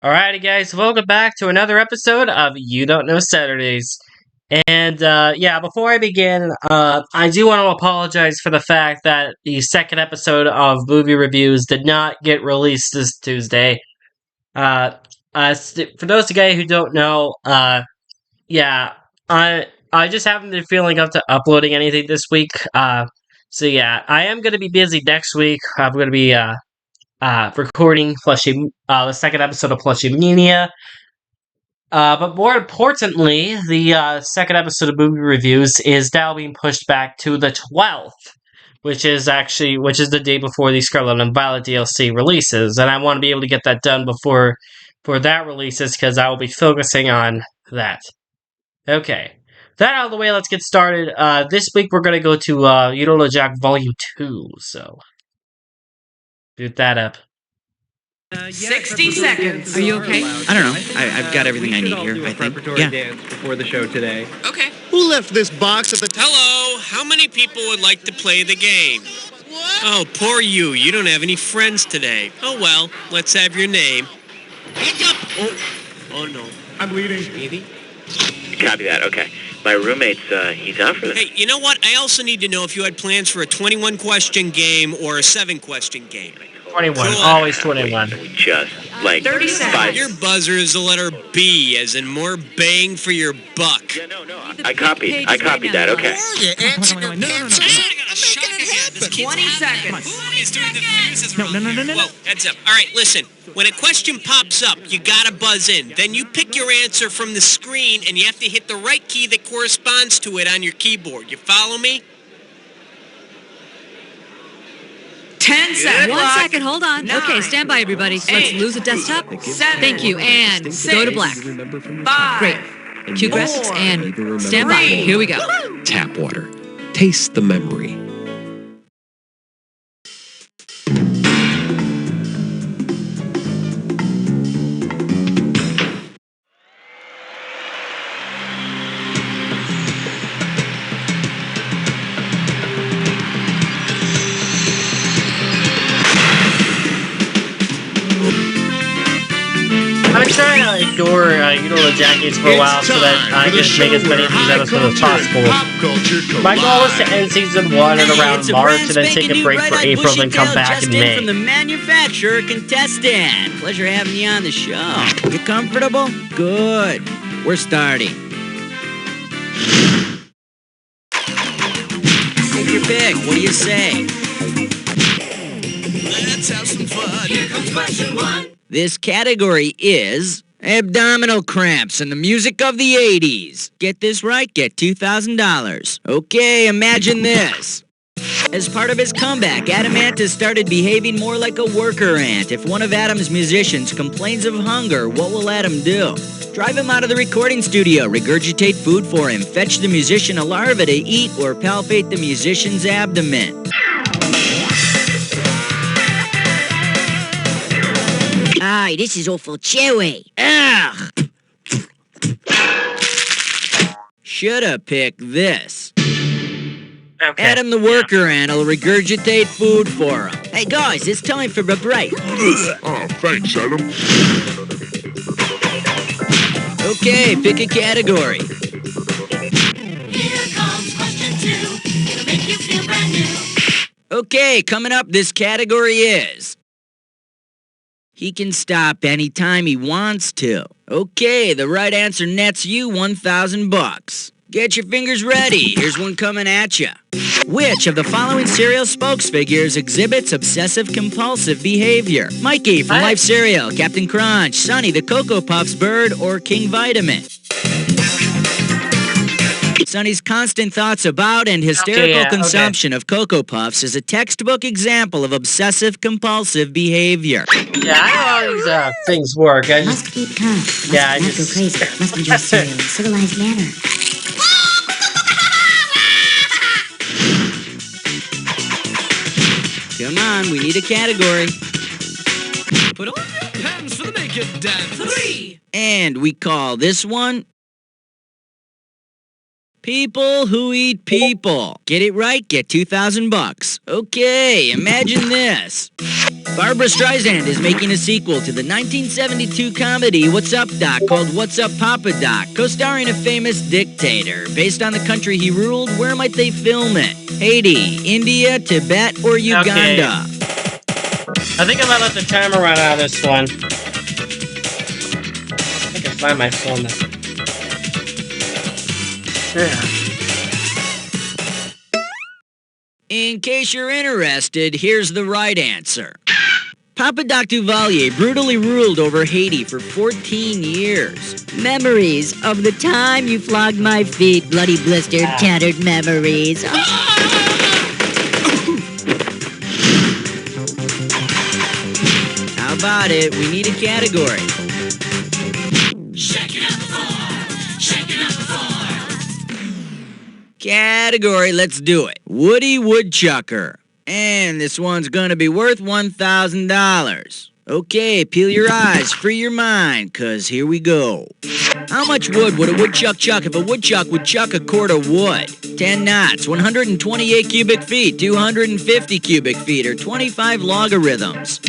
Alrighty, guys, welcome back to another episode of You Don't Know Saturdays. And yeah, before I begin, I do want to apologize for the fact that the second episode of movie reviews did not get released this Tuesday. Uh, for those of you guys who don't know, yeah, I just haven't been feeling up to uploading anything this week. So yeah, I am going to be busy next week. I'm going to be recording the second episode of Plushy Mania. But more importantly, the second episode of movie reviews is now being pushed back to the 12th, which is the day before the Scarlet and Violet DLC releases, and I want to be able to get that done before that releases because I will be focusing on that. Okay, that out of the way, let's get started. This week we're gonna go to You Don't Know Jack Volume 2, so boot that up. 60 seconds. Are you okay? I don't know. I've got everything I need here, I think. Yeah. Dance before the show today. Okay. Who left this box at the... Hello, how many people would like to play the game? What? Oh, poor you. You don't have any friends today. Oh, well, let's have your name. Oh no. I'm bleeding. Maybe? Copy that, okay. My roommate's, he's out for this. Hey, you know what? I also need to know if you had plans for a 21-question game or a 7-question game. 21, Cool. always 21. Just, like, 30 seconds. Your buzzer is the letter B, as in more bang for your buck. Yeah, no, I copied that, okay. You answer your I answer. got a shot again. This kid's 20 having seconds. fun. He's doing the fuses No. Whoa, heads up. All right, listen. When a question pops up, you gotta buzz in. Then you pick your answer from the screen, and you have to hit the right key that corresponds to it on your keyboard. You follow me? 10 seconds. 1 second, hold on. 9, Okay, stand by, everybody. Let's 8, lose the desktop. 7, Thank you, and go to black. 5, Great. Cue crests and stand by. 3. Here we go. Tap water. Taste the memory. I'm trying to ignore You Don't Know Jack Games for a while so that I can make as many of these episodes as possible. My goal is to end season 1 at around March and then take a break for April and come back in May. From the manufacturer contestant. Pleasure having you on the show. You comfortable? Good. We're starting. Take your pick. What do you say? Let's have some fun. Here comes question 1. This category is abdominal cramps and the music of the 80s. Get this right, get $2,000. Okay, imagine this. As part of his comeback, Adamantis started behaving more like a worker ant. If one of Adam's musicians complains of hunger, what will Adam do? Drive him out of the recording studio, regurgitate food for him, fetch the musician a larva to eat, or palpate the musician's abdomen. Aye, this is awful chewy. Ugh! Shoulda picked this. Okay. Adam the worker ant will regurgitate food for him. Hey guys, it's time for a break. Oh, thanks, Adam. Okay, pick a category. Here comes question 2. It'll make you feel brand new. Okay, coming up, this category is... He can stop anytime he wants to. Okay, the right answer nets you $1,000. Get your fingers ready. Here's one coming at you. Which of the following cereal spokesfigures exhibits obsessive-compulsive behavior? Mikey from Life Cereal, Captain Crunch, Sonny the Cocoa Puffs bird, or King Vitamin? Sonny's constant thoughts about and hysterical consumption of Cocoa Puffs is a textbook example of obsessive-compulsive behavior. Yeah, I know how these things work. I Must just, keep calm. Must Yeah, I not just- go crazy. Must enjoy cereal in a civilized manner. Come on, we need a category. Put on your pants for the naked dance. 3. And we call this one People who eat people. Get it right, get $2,000. Okay, imagine this. Barbara Streisand is making a sequel to the 1972 comedy What's Up, Doc, called What's Up, Papa Doc, co-starring a famous dictator. Based on the country he ruled, where might they film it? Haiti, India, Tibet, or Uganda? I think I might let the timer run out of this one. I can find my phone now. Yeah. In case you're interested, here's the right answer. Papa Doc Duvalier brutally ruled over Haiti for 14 years. Memories of the time you flogged my feet, bloody blistered, tattered memories. How about it? We need a category. Shake it up the floor. Shake it up the floor. Category, let's do it. Woody Woodchucker. And this one's gonna be worth $1,000. Okay, peel your eyes, free your mind, cause here we go. How much wood would a woodchuck chuck if a woodchuck would chuck a cord of wood? 10 knots, 128 cubic feet, 250 cubic feet, or 25 logarithms?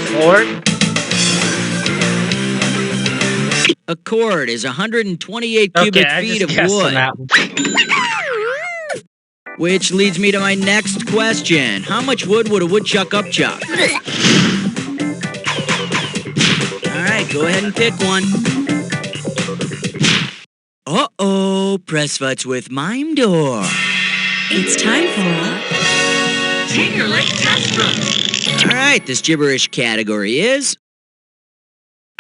Cord? A cord is 128 cubic feet of wood. Which leads me to my next question. How much wood would a woodchuck upchuck? Alright, go ahead and pick one. Uh-oh, press futs with Mime Door. It's time for... Senior Lake Test Run. Alright, this gibberish category is...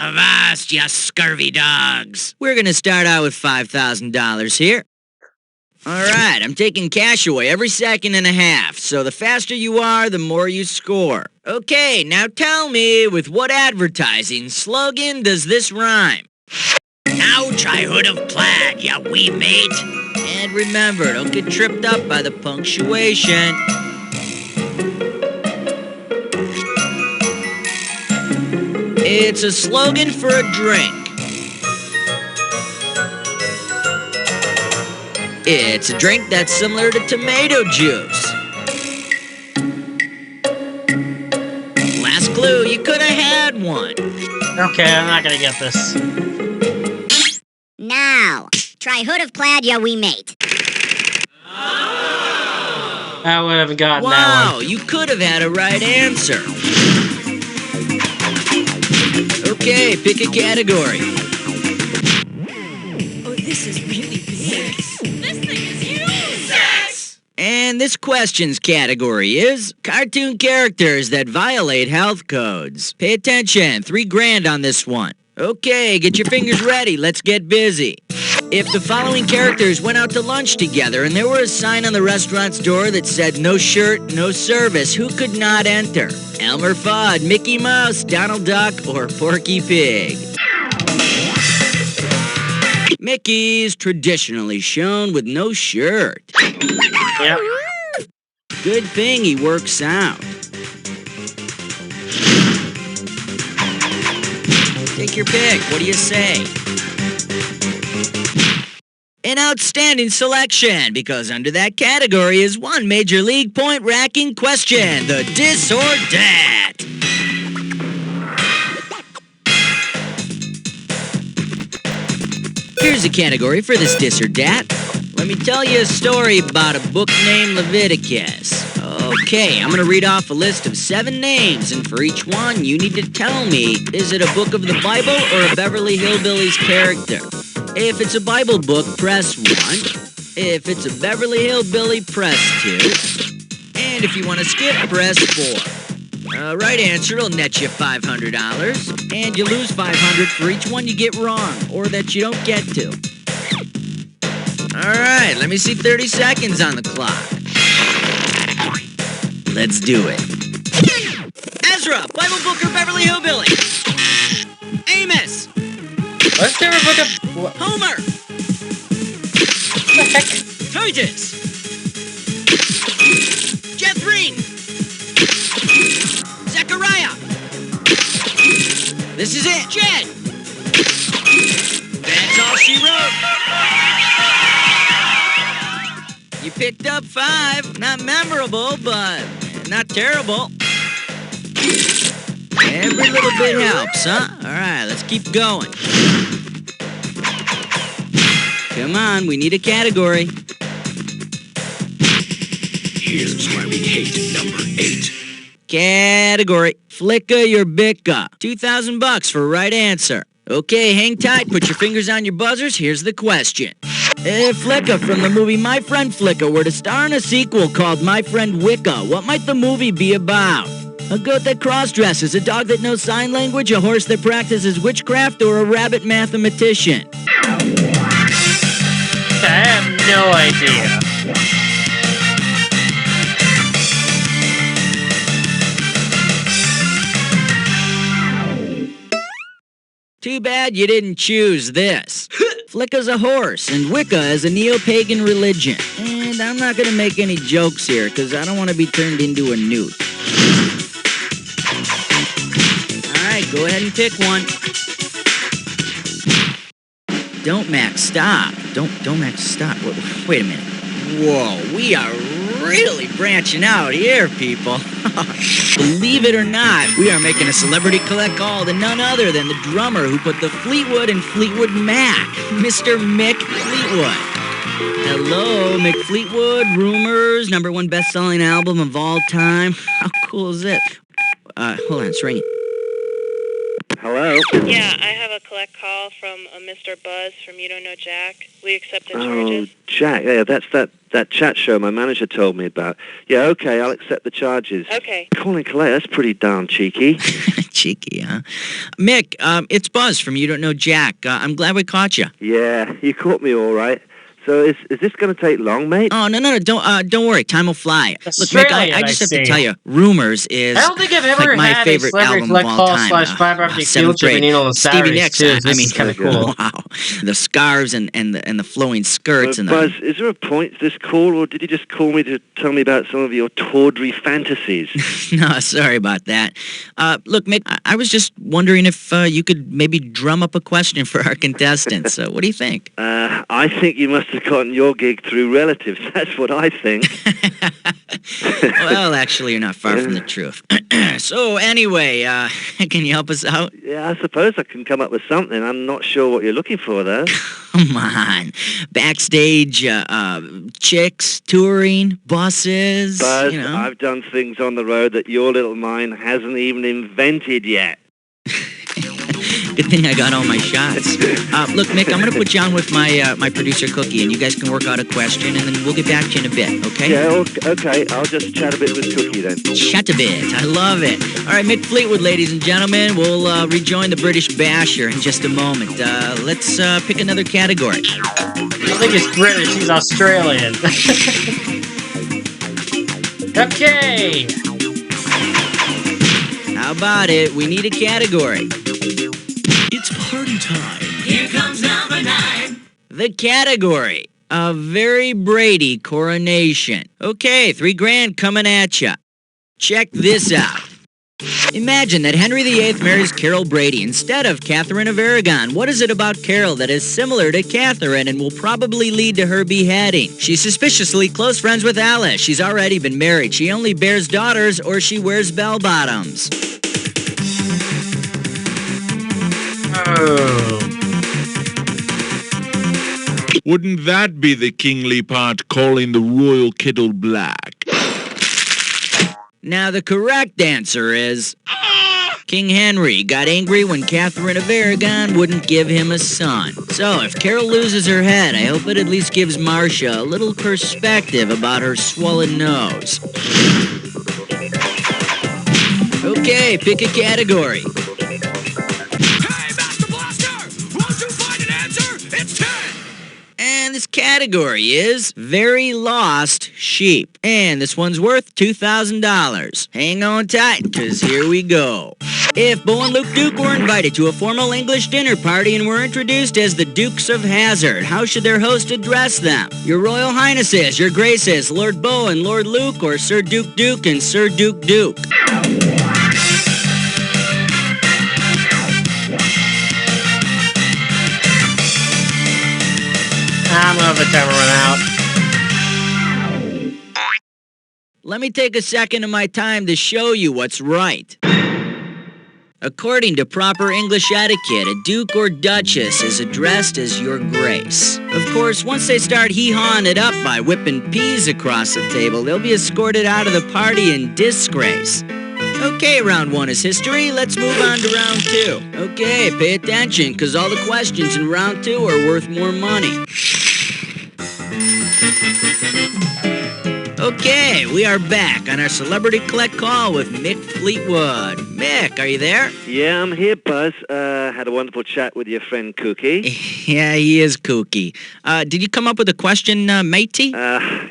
Avast, ya scurvy dogs. We're gonna start out with $5,000 here. Alright, I'm taking cash away every second and a half, so the faster you are, the more you score. Okay, now tell me, with what advertising slogan does this rhyme? Now try Hood of Plaid, ya wee mate. And remember, don't get tripped up by the punctuation. It's a slogan for a drink. It's a drink that's similar to tomato juice. Last clue, you could have had one. Okay, I'm not gonna get this. Now, try Hood of Plaid, ya wee mate. I would have gotten that Wow, you could have had a right answer. Okay, pick a category. Oh, this is really big. This thing is huge. 6. And this question's category is cartoon characters that violate health codes. Pay attention, $3,000 on this one. Okay, get your fingers ready, let's get busy. If the following characters went out to lunch together and there were a sign on the restaurant's door that said no shirt, no service, who could not enter? Elmer Fudd, Mickey Mouse, Donald Duck, or Porky Pig? Mickey's traditionally shown with no shirt. Yep. Good thing he works out. Take your pick, what do you say? An outstanding selection, because under that category is one major league point-racking question, the dis or dat. Here's a category for this dis or dat. Let me tell you a story about a book named Leviticus. Okay, I'm gonna read off a list of 7 names, and for each one, you need to tell me, is it a book of the Bible or a Beverly Hillbillies character? If it's a Bible book, press 1. If it's a Beverly Hillbilly, press 2. And if you want to skip, press 4. Right answer will net you $500, and you lose $500 for each one you get wrong, or that you don't get to. Alright, let me see 30 seconds on the clock. Let's do it. Ezra, Bible book or Beverly Hillbilly? Amos! What's there a book of... What Homer! the heck? Titus! Jethrin! Zechariah! This is it! Jed! That's all she wrote. You picked up 5. Not memorable, but not terrible. Every little bit helps, huh? All right, let's keep going. Come on, we need a category. Here's why we hate number 8. Category: Flicka your Bicka. $2,000 for right answer. Okay, hang tight, put your fingers on your buzzers. Here's the question. If Flicka from the movie My Friend Flicka were to star in a sequel called My Friend Wicca, what might the movie be about? A goat that cross-dresses, a dog that knows sign language, a horse that practices witchcraft, or a rabbit mathematician? I have no idea. Too bad you didn't choose this. Flicka's a horse, and Wicca is a neo-pagan religion. And I'm not gonna make any jokes here, because I don't want to be turned into a newt. Alright, go ahead and pick one. Don't Max, stop. Don't Max, stop. Wait a minute. Whoa, we are really branching out here, people. Believe it or not, we are making a celebrity collect all to none other than the drummer who put the Fleetwood in Fleetwood Mac, Mr. Mick Fleetwood. Hello, Mick Fleetwood, Rumors, #1 best-selling album of all time. How cool is it? Hold on, it's ringing. Hello? Yeah, I have a collect call from a Mr. Buzz from You Don't Know Jack. We accept the charges. Oh, Jack, yeah, that's that chat show my manager told me about. Yeah, okay, I'll accept the charges. Okay. Calling Calais, that's pretty darn cheeky. Cheeky, huh? Mick, it's Buzz from You Don't Know Jack. I'm glad we caught you. Yeah, you caught me all right. So is this going to take long, mate? Oh, no, don't worry. Time will fly. Look, Mick, I just have to tell you, Rumors is I don't think I've ever like my had favorite a celebrity album collect of all call time. slash fiber optic Seventh future grade. and on Stevie Saturdays Nicks, too. I This mean, is kind of cool. Wow. The scarves and the flowing skirts and the... Buzz, is there a point to this call, or did you just call me to tell me about some of your tawdry fantasies? No, sorry about that. Look, Mick, I was just wondering if you could maybe drum up a question for our contestants. What do you think? I think you must have gotten your gig through relatives. That's what I think. Well, actually, you're not far from the truth. So, anyway, can you help us out? Yeah, I suppose I can come up with something. I'm not sure what you're looking for, though. Come on. Backstage, chicks, touring, buses. Buzz, you know. I've done things on the road that your little mind hasn't even invented yet. Good thing I got all my shots. Look, Mick, I'm going to put you on with my producer, Cookie, and you guys can work out a question, and then we'll get back to you in a bit, okay? Yeah, okay. I'll just chat a bit with Cookie then. Chat a bit. I love it. All right, Mick Fleetwood, ladies and gentlemen. We'll rejoin the British Basher in just a moment. Let's pick another category. I don't think he's British. He's Australian. Okay. How about it? We need a category. It's party time. Here comes number 9. The category, a very Brady coronation. Okay, $3,000 coming at ya. Check this out. Imagine that Henry VIII marries Carol Brady instead of Catherine of Aragon. What is it about Carol that is similar to Catherine and will probably lead to her beheading? She's suspiciously close friends with Alice. She's already been married. She only bears daughters, or she wears bell-bottoms. Oh. Wouldn't that be the kingly part calling the royal kettle black? Now, the correct answer is... King Henry got angry when Catherine of Aragon wouldn't give him a son. So, if Carol loses her head, I hope it at least gives Marcia a little perspective about her swollen nose. Okay, pick a category. Hey, Master Blaster! Won't you find an answer? It's 10! And this category is Very Lost Sheep. And this one's worth $2,000. Hang on tight, because here we go. If Bo and Luke Duke were invited to a formal English dinner party and were introduced as the Dukes of Hazzard, how should their host address them? Your Royal Highnesses, Your Graces, Lord Bo and Lord Luke, or Sir Duke Duke and Sir Duke Duke? let me take a second of my time to show you what's right. According to proper English etiquette, a duke or duchess is addressed as your grace. Of course, once they start hee-hawing it up by whipping peas across the table, they'll be escorted out of the party in disgrace. Okay, round 1 is history. Let's move on to round 2. Okay, pay attention, because all the questions in round 2 are worth more money. Okay, we are back on our Celebrity Collect Call with Mick Fleetwood. Mick, are you there? Yeah, I'm here, Buzz. Had a wonderful chat with your friend Cookie. Yeah, he is kooky. Did you come up with a question, matey?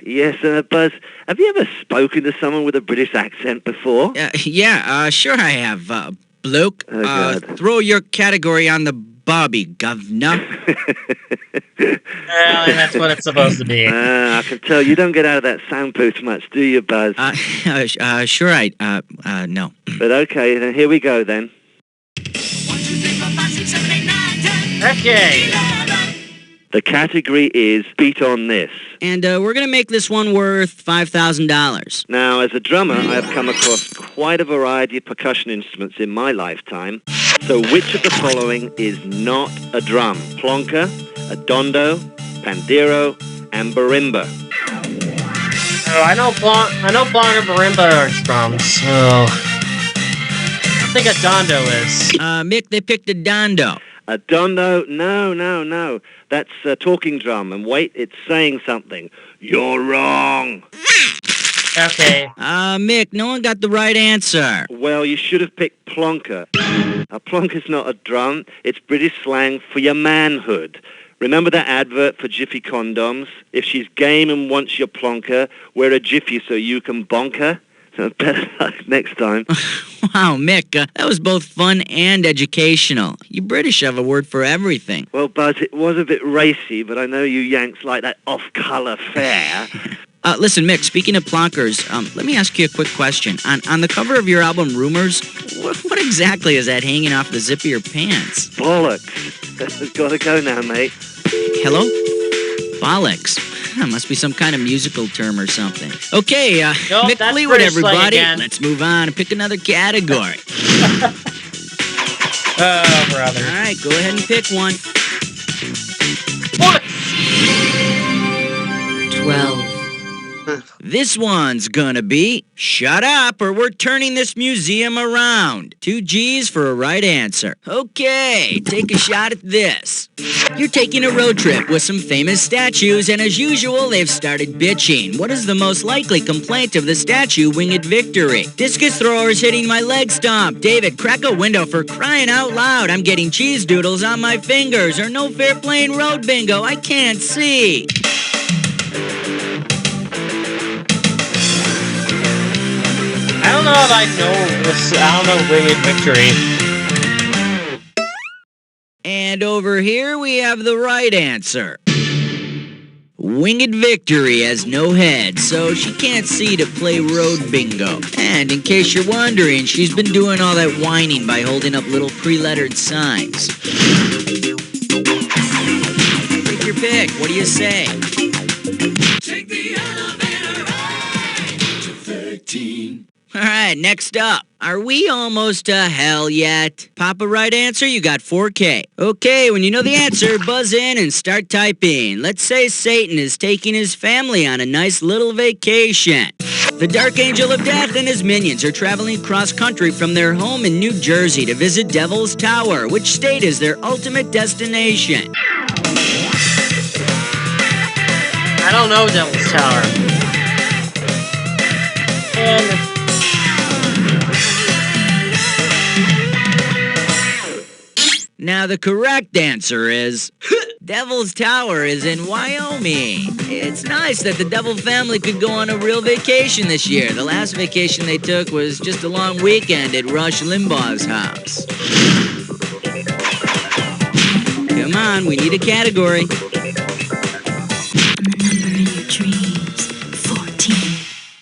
Yes, Buzz. Have you ever spoken to someone with a British accent before? Yeah, sure I have. Bloke, throw your category on the Bobby, governor. Well, and that's what it's supposed to be. I can tell you don't get out of that sound booth much, do you, Buzz? Sure no. But okay, then here we go then. Okay. The category is Beat on This. And we're going to make this one worth $5,000. Now, as a drummer, I have come across quite a variety of percussion instruments in my lifetime. So which of the following is not a drum? Plonker, a dondo, pandero, and marimba. Oh, I know plonker, marimba are drums. So I think a dondo is. Mick, they picked a dondo. A dondo? No. That's a talking drum. And wait, it's saying something. You're wrong. Okay. Mick, no one got the right answer. Well, you should have picked plonker. A plonker's not a drum. It's British slang for your manhood. Remember that advert for Jiffy condoms? If she's game and wants your plonker, wear a Jiffy so you can bonk her. So better luck next time. Wow, Mick, that was both fun and educational. You British have a word for everything. Well, Buzz, it was a bit racy, but I know you Yanks like that off-colour fare. Listen, Mick, speaking of plonkers, let me ask you a quick question. On the cover of your album, Rumors, what exactly is that hanging off the zip of your pants? Bollocks. Gotta go now, mate. Hello? Bollocks. That must be some kind of musical term or something. Okay, Mick Fleetwood, everybody. Let's move on and pick another category. Oh, brother. All right, go ahead and pick one. What? 12. This one's gonna be Shut Up or We're Turning This Museum Around. 2 G's for a right answer. Okay, take a shot at this. You're taking a road trip with some famous statues, and as usual, they've started bitching. What is the most likely complaint of the statue, Winged Victory? Discus throwers hitting my leg stomp. David, crack a window for crying out loud. I'm getting cheese doodles on my fingers. Or no fair playing road bingo. I can't see. I don't know if I know this. I don't know Winged Victory. And over here we have the right answer. Winged Victory has no head, so she can't see to play road bingo. And in case you're wondering, she's been doing all that whining by holding up little pre-lettered signs. Take your pick. What do you say? Take the elevator ride to 13. All right, next up. Are we almost to hell yet? Pop a right answer, you got 4K. Okay, when you know the answer, buzz in and start typing. Let's say Satan is taking his family on a nice little vacation. The Dark Angel of Death and his minions are traveling cross-country from their home in New Jersey to visit Devil's Tower. Which state is their ultimate destination? I don't know Devil's Tower. And now the correct answer is Devil's Tower is in Wyoming. It's nice that the Devil family could go on a real vacation this year. The last vacation they took was just a long weekend at Rush Limbaugh's house. Come on, we need a category. The number in your dreams, 14.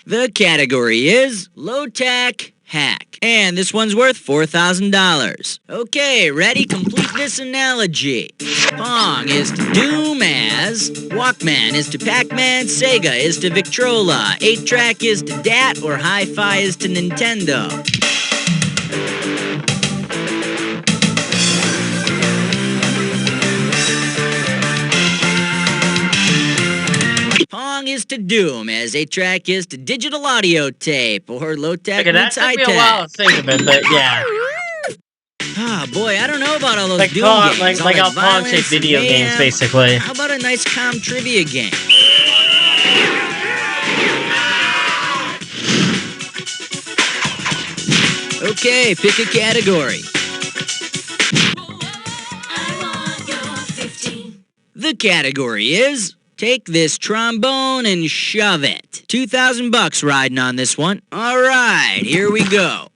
The category is Low Tech Hack. And this one's worth $4,000. Okay, ready? Complete this analogy. Pong is to Doom as Walkman is to Pac-Man, Sega is to Victrola, 8-track is to DAT, or Hi-Fi is to Nintendo. Pong is to Doom as 8-track is to digital audio tape, or low-tech Okay, that meets took me a high-tech. while to think of it, but yeah. Ah, boy, I don't know about all those Like Doom Pong, games. like all how that Pong take violence and video games, mayhem. basically. How about a nice calm trivia game? Okay, pick a category. The category is take this trombone and shove it. $2,000 riding on this one. All right, here we go.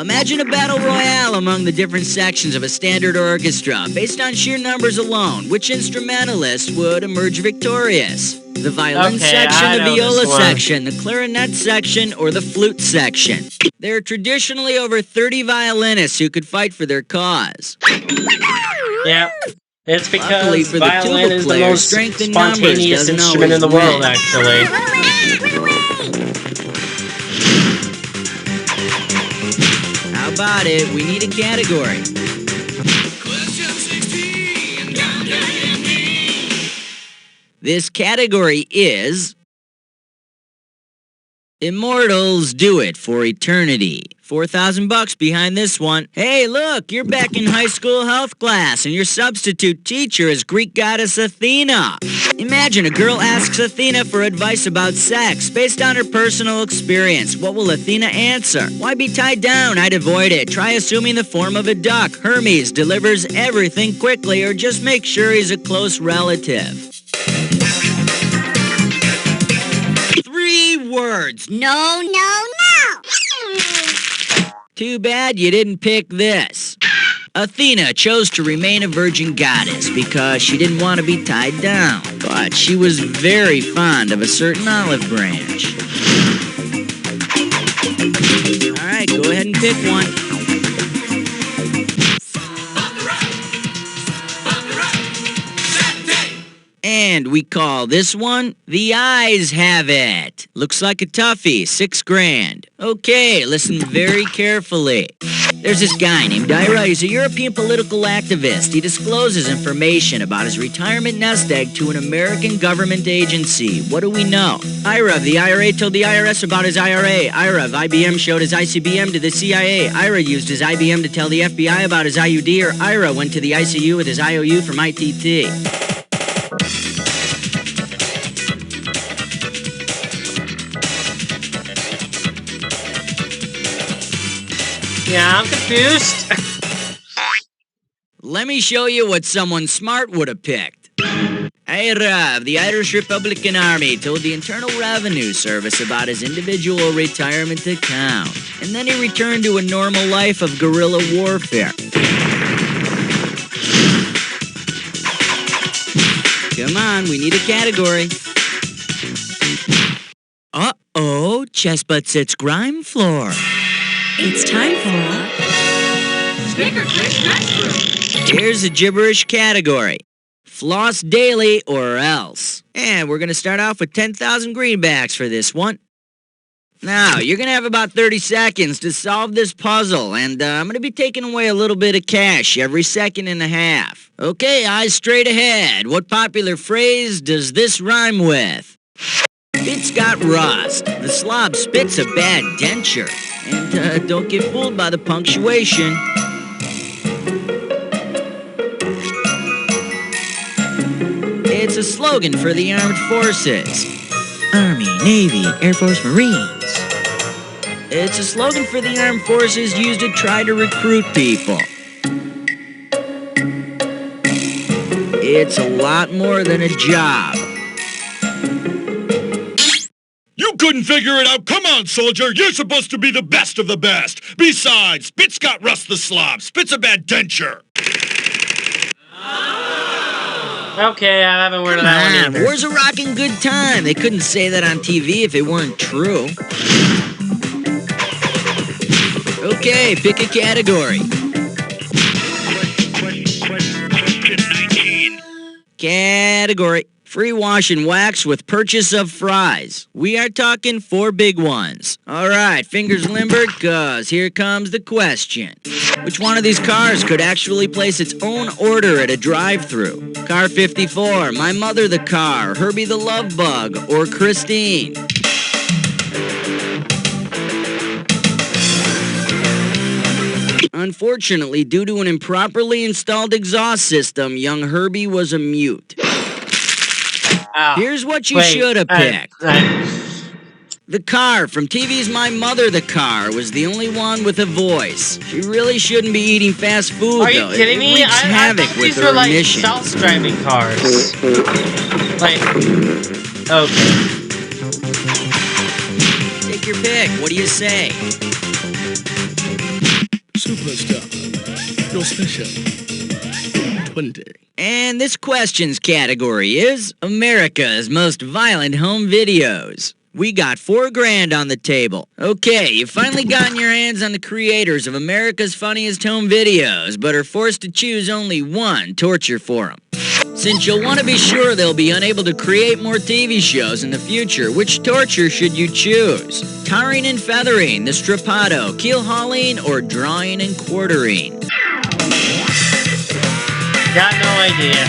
Imagine a battle royale among the different sections of a standard orchestra. Based on sheer numbers alone, which instrumentalist would emerge victorious? The violin Okay, section, I the know viola this one. section, the clarinet section, or the flute section? There are traditionally over 30 violinists who could fight for their cause. Yeah. It's Luckily because for the violin tuba is the player, most strength in numbers spontaneous doesn't instrument in the always world, win. actually. How about it? We need a category. Question 16. Don't get me. This category is Immortals Do It for Eternity. $4,000 behind this one. Hey, look, you're back in high school health class, and your substitute teacher is Greek goddess Athena. Imagine a girl asks Athena for advice about sex based on her personal experience. What will Athena answer? Why be tied down? I'd avoid it. Try assuming the form of a duck. Hermes delivers everything quickly, or just make sure he's a close relative. 3 words. No, no, no. Too bad you didn't pick this. Athena chose to remain a virgin goddess because she didn't want to be tied down, but she was very fond of a certain olive branch. All right, go ahead and pick one. And we call this one The Eyes Have It. Looks like a toughie, $6,000. Okay, listen very carefully. There's this guy named Ira. He's a European political activist. He discloses information about his retirement nest egg to an American government agency. What do we know? Ira of the IRA told the IRS about his IRA. Ira of IBM showed his ICBM to the CIA. Ira used his IBM to tell the FBI about his IUD, or Ira went to the ICU with his IOU from ITT. Yeah, I'm confused. Let me show you what someone smart would have picked. Ira of the Irish Republican Army told the Internal Revenue Service about his individual retirement account, and then he returned to a normal life of guerrilla warfare. Come on, we need a category. Uh-oh, chest butt sits grime floor. It's time for a Snicker Trick Next Room. Here's a gibberish category. Floss daily or else. And we're going to start off with 10,000 greenbacks for this one. Now, you're going to have about 30 seconds to solve this puzzle, and I'm going to be taking away a little bit of cash every second and a half. Okay, eyes straight ahead. What popular phrase does this rhyme with? Spit's got rust. The slob spits a bad denture. And don't get fooled by the punctuation. It's a slogan for the armed forces. Army, Navy, Air Force, Marines. It's a slogan for the armed forces used to try to recruit people. It's a lot more than a job. You couldn't figure it out. Come on, soldier. You're supposed to be the best of the best. Besides, Spit's got rust the slob. Spit's a bad denture. Okay, I haven't heard of that one either. War's a rockin' good time. They couldn't say that on TV if it weren't true. Okay, pick a category. Question 19. Category: free wash and wax with purchase of fries. We are talking 4 big ones. Alright, fingers limbered, cause here comes the question. Which one of these cars could actually place its own order at a drive-thru? Car 54, My Mother the Car, Herbie the Love Bug, or Christine? Unfortunately, due to an improperly installed exhaust system, young Herbie was a mute. Here's what you should have picked. The car from TV's My Mother the Car was the only one with a voice. She really shouldn't be eating fast food, Are you though. kidding me? It wreaks havoc thought with these her were like emissions. self-driving cars. Like, okay. Take your pick. What do you say? Superstar. You're special. 20. And this question's category is America's Most Violent Home Videos. We got $4,000 on the table. Okay, you've finally gotten your hands on the creators of America's Funniest Home Videos, but are forced to choose only one torture forum. Since you'll want to be sure they'll be unable to create more TV shows in the future, which torture should you choose? Tarring and feathering, the strappado, keel hauling, or drawing and quartering? Got no idea.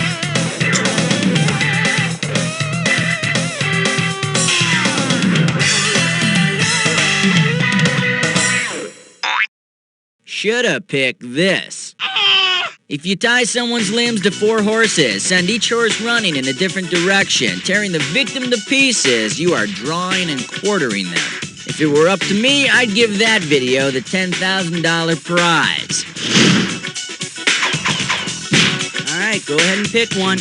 Shoulda picked this. If you tie someone's limbs to 4 horses, send each horse running in a different direction, tearing the victim to pieces, you are drawing and quartering them. If it were up to me, I'd give that video the $10,000 prize. Alright, go ahead and pick one.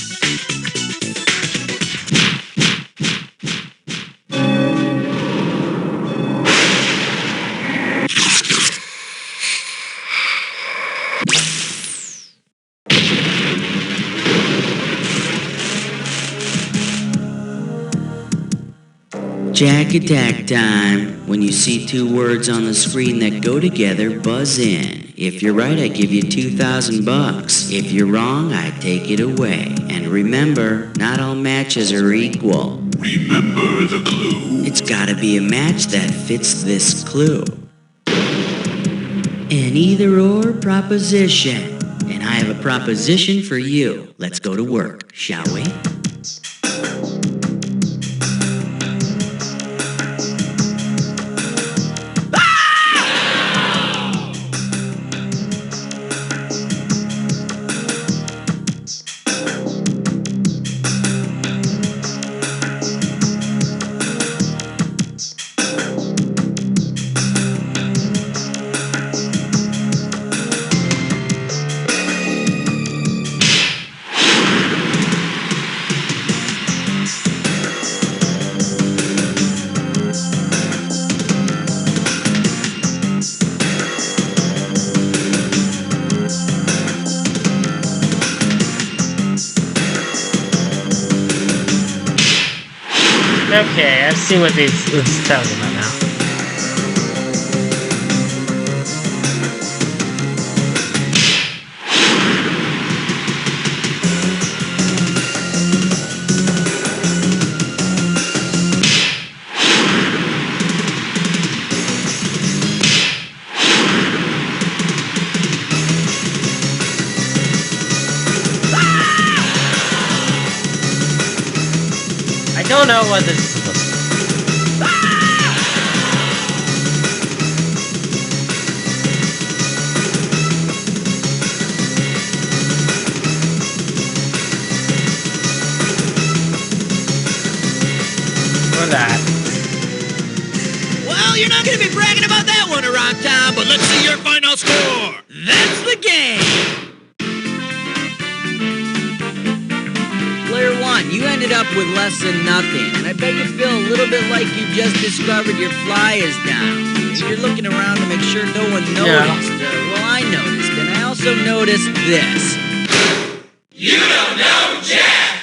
Jack attack time. When you see 2 words on the screen that go together, buzz in. If you're right, I give you $2,000. If you're wrong, I take it away. And remember, not all matches are equal. Remember the clue. It's gotta be a match that fits this clue. An either or proposition. And I have a proposition for you. Let's go to work, shall we? Okay, I've seen what this is talking about now. I don't know what this is supposed to be. Or that. Well, you're not gonna be bragging about that one around town, but let's see your final score. That's the game. Player 1, you ended up with less than nothing, and I bet you feel a little bit like you just discovered your fly is down. You're looking around to make sure no one noticed. Well, I noticed, and I also noticed this. You don't know Jack!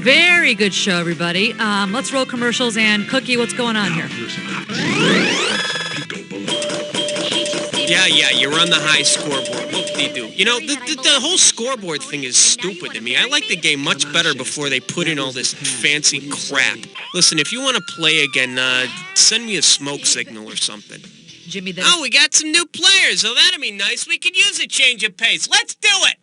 Very good show, everybody. Let's roll commercials. And Cookie, what's going on here? Yeah, you're on the high scoreboard. Whoop-de-doo. You know, the whole scoreboard thing is stupid to me. I like the game much better before they put in all this fancy crap. Listen, if you want to play again, send me a smoke signal or something. Jimmy, we got some new players, so that'd be nice. We could use a change of pace. Let's do it!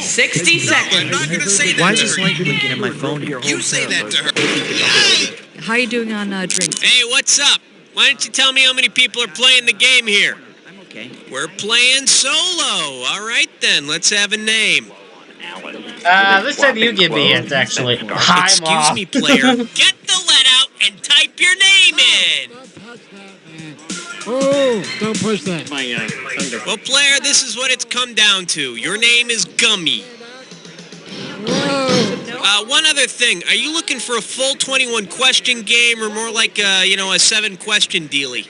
60 seconds. I'm not going to say that Why to is this her. light blinking in my phone here? You say that to her. how are you doing on drinks? Hey, what's up? Why don't you tell me how many people are playing the game here? I'm okay. We're playing solo. All right, then. Let's have a name. This time you give me it, actually. Hi, Excuse me, player. Get the lead out and type your name in. Oh, don't push that. Well, player, this is what it's come down to. Your name is Gummy. One other thing. Are you looking for a full 21 question game or more like a 7 question dealie?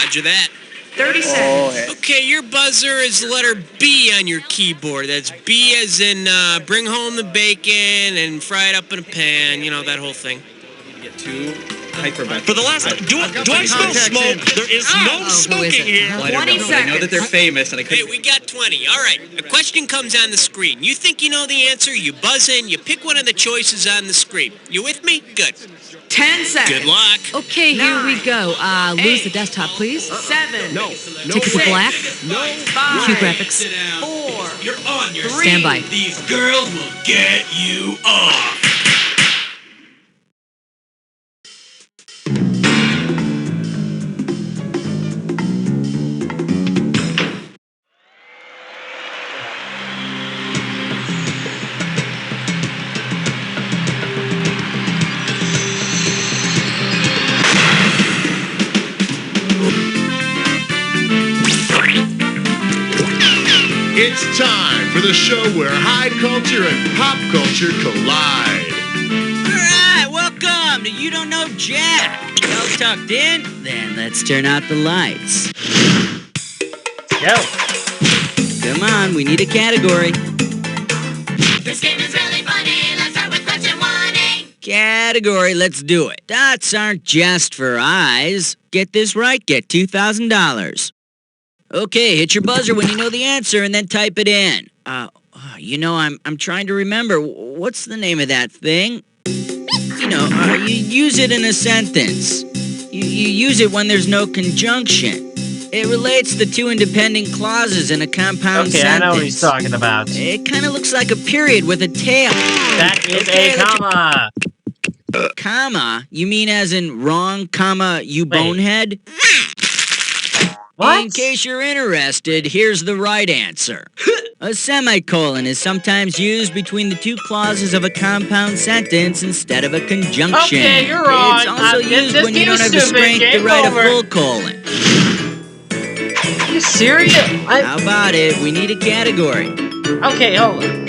Roger that. 30 seconds. Okay, your buzzer is the letter B on your keyboard. That's B as in bring home the bacon and fry it up in a pan. You know, that whole thing. Get too hyper. For the last, do I smell smoke? There is no smoking here. Well, I don't know, but I know that they're famous, and I Hey, couldn't. we got 20. All right. A question comes on the screen. You think you know the answer, you buzz in, you pick one of the choices on the screen. You with me? Good. 10 seconds. Good luck. Okay, here we go. Lose the desktop, please. 7. No. Take it to black. 5. Cue graphics. 4. You're on your 3. Stand by. These girls will get you off. It's time for the show where high culture and pop culture collide. Alright, welcome to You Don't Know Jack. All tucked in? Then let's turn out the lights. Yo. Come on, we need a category. This game is really funny. Let's start with question 1A. Category, let's do it. Dots aren't just for eyes. Get this right, get $2,000. Okay, hit your buzzer when you know the answer and then type it in. I'm trying to remember. What's the name of that thing? You use it in a sentence. You use it when there's no conjunction. It relates the two independent clauses in a compound Okay, sentence. I know what he's talking about. It kind of looks like a period with a tail. That is Okay, a comma. Comma? You mean as in wrong, comma, you bonehead? What? In case you're interested, here's the right answer. A semicolon is sometimes used between the two clauses of a compound sentence instead of a conjunction. Okay, you're wrong. It's also used this when you game don't is have the stupid. strength to Game write over. a full colon. Are you serious? How about it? We need a category. Okay, hold on.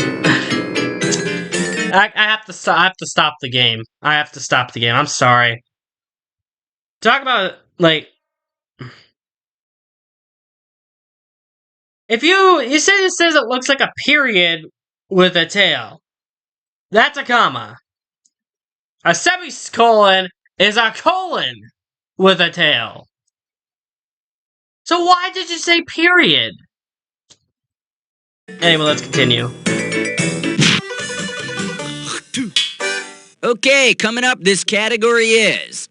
I have to stop. I have to stop the game. I have to stop the game. I'm sorry. Talk about if you said it says it looks like a period with a tail. That's a comma. A semicolon is a colon with a tail. So why did you say period? Anyway, let's continue. Okay, coming up, this category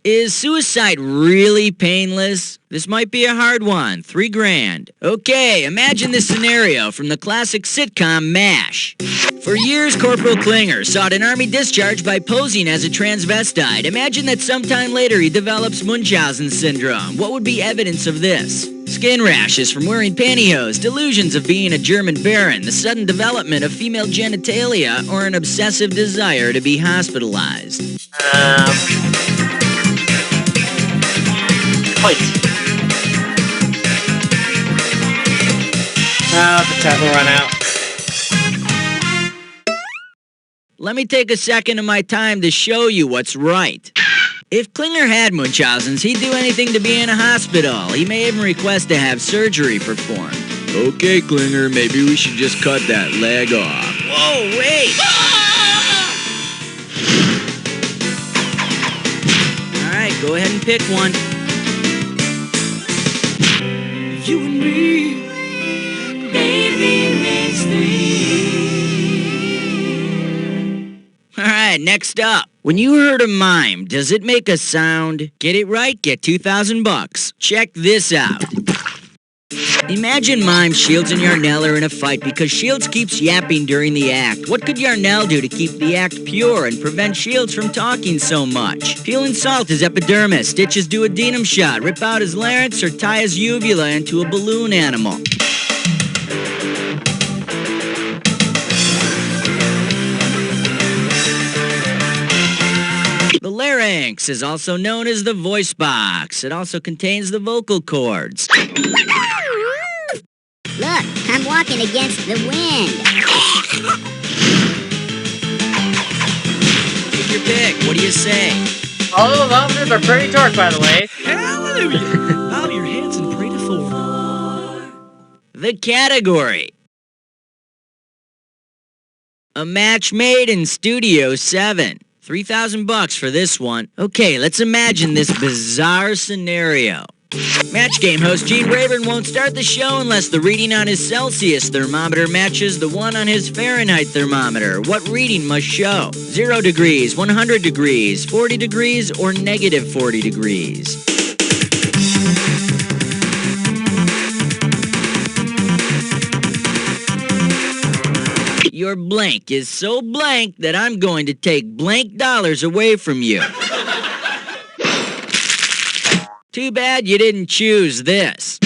is suicide really painless? This might be a hard one. $3,000. Okay, imagine this scenario from the classic sitcom MASH. For years, Corporal Klinger sought an army discharge by posing as a transvestite. Imagine that sometime later he develops Munchausen syndrome. What would be evidence of this? Skin rashes from wearing pantyhose, delusions of being a German baron, the sudden development of female genitalia, or an obsessive desire to be hospitalized. Wait. The time will run out. Let me take a second of my time to show you what's right. If Klinger had Munchausen's, he'd do anything to be in a hospital. He may even request to have surgery performed. Okay, Klinger, maybe we should just cut that leg off. Whoa, wait! Go ahead and pick one. You and me, baby, makes All right, next up. When you heard a mime, does it make a sound? Get it right, get $2,000. Check this out. Imagine Mime, Shields, and Yarnell are in a fight because Shields keeps yapping during the act. What could Yarnell do to keep the act pure and prevent Shields from talking so much? Peel and salt his epidermis, stitch his duodenum shot, rip out his larynx, or tie his uvula into a balloon animal. The larynx is also known as the voice box. It also contains the vocal cords. Look, I'm walking against the wind. Take your pick. What do you say? All of those are pretty dark, by the way. Hallelujah! Bow your heads and pray to Thor. The category. A match made in Studio 7. $3,000 for this one. Okay, let's imagine this bizarre scenario. Match game host Gene Rayburn won't start the show unless the reading on his Celsius thermometer matches the one on his Fahrenheit thermometer. What reading must show? 0 degrees, 100 degrees, 40 degrees, or negative 40 degrees? Your blank is so blank that I'm going to take blank dollars away from you. Too bad you didn't choose this.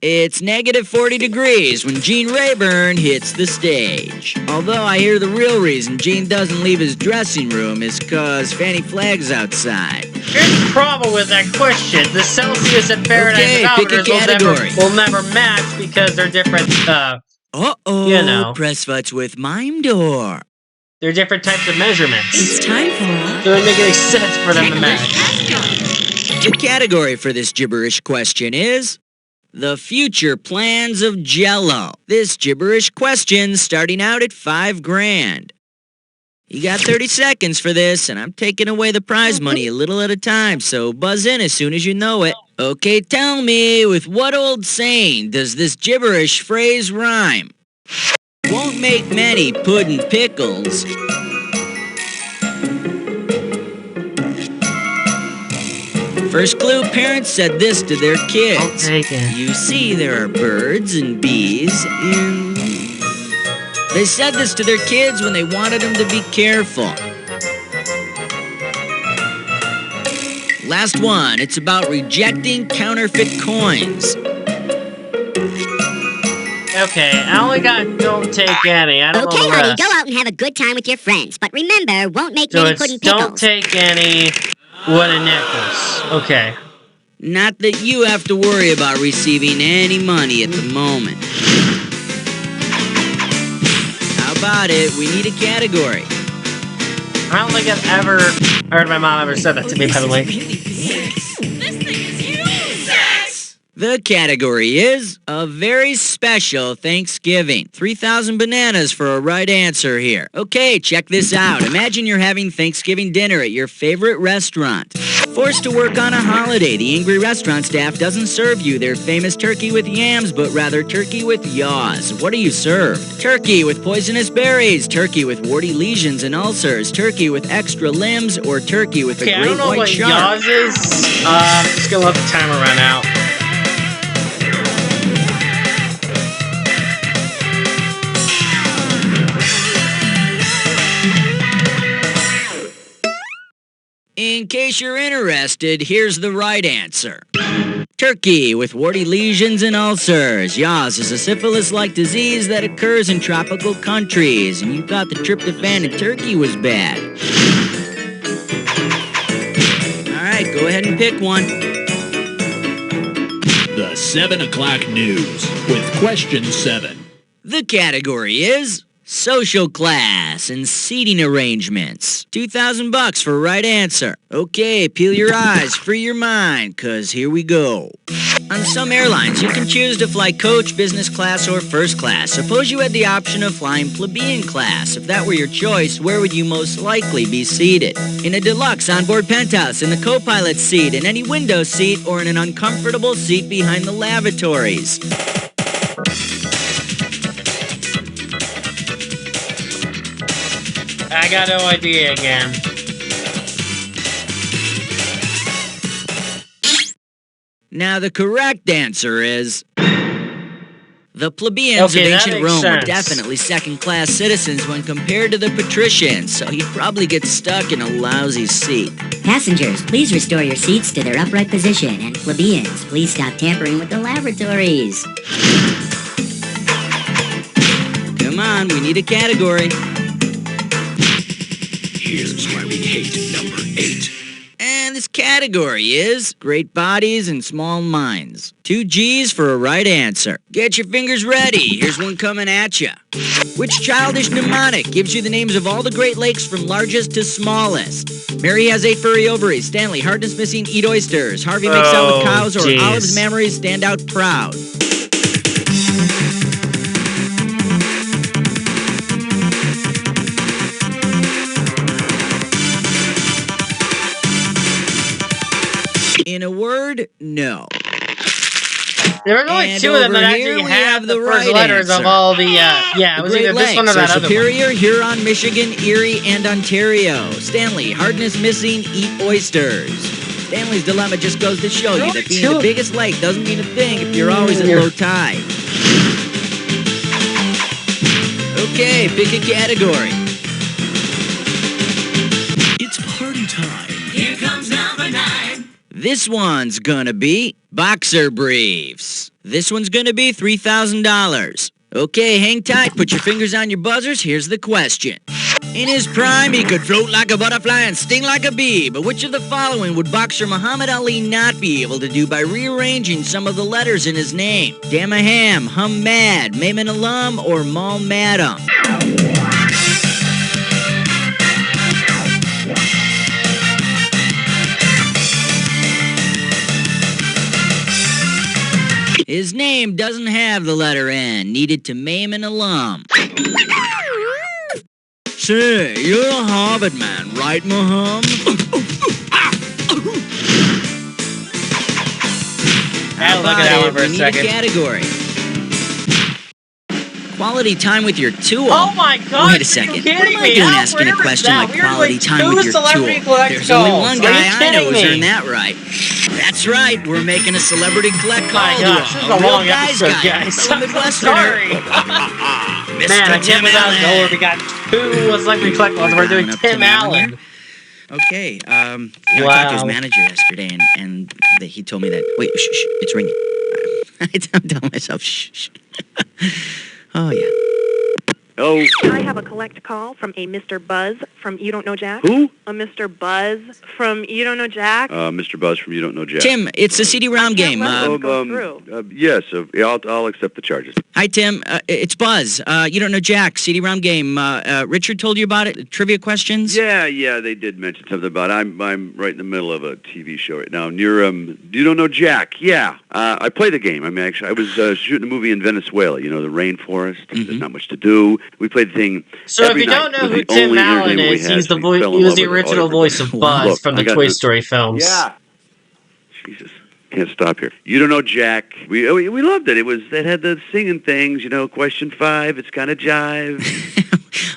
It's negative 40 degrees when Gene Rayburn hits the stage. Although I hear the real reason Gene doesn't leave his dressing room is 'cause Fanny Flag's outside. Here's the problem with that question. The Celsius and Fahrenheit thermometers will never match because they're different, Uh-oh, you know. press futs with Mime Door. They're different types of measurements. It's time for... So it doesn't make any sense for them to match. The category for this gibberish question is the future plans of Jell-O. This gibberish question starting out at $5,000. You got 30 seconds for this, and I'm taking away the prize money a little at a time, so buzz in as soon as you know it. Okay, tell me, with what old saying does this gibberish phrase rhyme? Won't make many puddin' pickles. First clue, parents said this to their kids. You see, there are birds and bees and... They said this to their kids when they wanted them to be careful. Last one, it's about rejecting counterfeit coins. Okay, I only got don't take any. I don't know Okay, the honey, rest. go out and have a good time with your friends. But remember, won't make So many it's pudding don't pickles. take any wooden nickels. Okay. Not that you have to worry about receiving any money at the moment. How about it? We need a category. I don't think I've ever heard my mom ever said that to me, by the way. The category is a very special Thanksgiving. 3,000 bananas for a right answer here. Okay, check this out. Imagine you're having Thanksgiving dinner at your favorite restaurant. Forced to work on a holiday, the angry restaurant staff doesn't serve you their famous turkey with yams, but rather turkey with yaws. What are you served? Turkey with poisonous berries, turkey with warty lesions and ulcers, turkey with extra limbs, or turkey with Okay, a I great don't know white what shark. yaws is. Just gonna let the timer run out. In case you're interested, here's the right answer. Turkey with warty lesions and ulcers. Yaws is a syphilis-like disease that occurs in tropical countries, and you thought the tryptophan in turkey was bad. All right, go ahead and pick one. The 7 o'clock news with question 7. The category is social class and seating arrangements. $2,000 for right answer. Okay, peel your eyes, free your mind, 'cause here we go. On some airlines, you can choose to fly coach, business class, or first class. Suppose you had the option of flying plebeian class. If that were your choice, where would you most likely be seated? In a deluxe onboard penthouse, in the co-pilot seat, in any window seat, or in an uncomfortable seat behind the lavatories? I got no idea again. Now, the correct answer is... The plebeians Okay, of that ancient makes Rome were sense. definitely second-class citizens when compared to the patricians, so you'd probably get stuck in a lousy seat. Passengers, please restore your seats to their upright position, and plebeians, please stop tampering with the lavatories. Come on, we need a category. Here's why we hate number 8. And this category is great bodies and small minds. 2 G's for a right answer. Get your fingers ready. Here's one coming at ya. Which childish mnemonic gives you the names of all the Great Lakes from largest to smallest? Mary has 8 furry ovaries. Stanley, hardness missing, eat oysters. Harvey makes out with cows, or jeez. Olive's memories stand out proud. In a word, no. There were only And 2 of them that over here actually we have have the the first right letters of answer. all the, yeah, it was The either Great this one or Lakes that are other one. Superior, Huron, Michigan, Erie, and Ontario. Stanley, hardness missing, eat oysters. Stanley's dilemma just goes to show you that being the biggest lake doesn't mean a thing if you're always at low tide. Okay, pick a category. It's party time. Here comes number 9. This one's gonna be boxer briefs. This one's gonna be $3,000. Okay, hang tight, put your fingers on your buzzers. Here's the question. In his prime, he could float like a butterfly and sting like a bee. But which of the following would boxer Muhammad Ali not be able to do by rearranging some of the letters in his name? Damaham, Hum Mad, Mayman Alum, or Mal Madam? His name doesn't have the letter N, needed to maim an alum. Say, you're a Harvard man, right, Maham? I'll look at that one for a We need second. a category. Quality time with your tool. Oh my god! Wait a second. Are you kidding What am I me? doing How asking a rare is question that? like We were quality like time 2 with your tool? celebrity collect There's only calls. one Are guy you I kidding know who's me? earned that right. That's right. We're making a celebrity collect call My to gosh, this is a real long guy's episode, guy, guys. fellow I'm so Midwesterner. sorry. Mr. Man, I can't Tim believe out of Allen. nowhere we got 2 celebrity collect calls. We're doing Up Tim Allen. Okay, I talked to his manager yesterday, and he told me that. Wait, shh, shh, it's ringing. I'm telling myself, shh, shh. Oh yeah. Oh. I have a collect call from a Mr. Buzz from You Don't Know Jack. Who? A Mr. Buzz from You Don't Know Jack. Mr. Buzz from You Don't Know Jack. Tim, it's a CD-ROM game. Yes, I'll accept the charges. Hi, Tim. It's Buzz. You Don't Know Jack, CD-ROM game. Richard told you about it. Trivia questions. Yeah, they did mention something about it. I'm right in the middle of a TV show right now. And You Don't Know Jack. Yeah, I play the game. I mean, actually, I was shooting a movie in Venezuela. You know, the rainforest. There's not much to do. We played the thing. So if every you don't night. know It was who the Tim only Allen entertainment we is, had, he's the so we voice. fell in He was love the with it. original voice of Buzz Look, from I the got Toy the- Story films. Yeah. Jesus. Can't stop here. You Don't Know Jack. We loved it. It had the singing things, you know, question 5, it's kind of jive.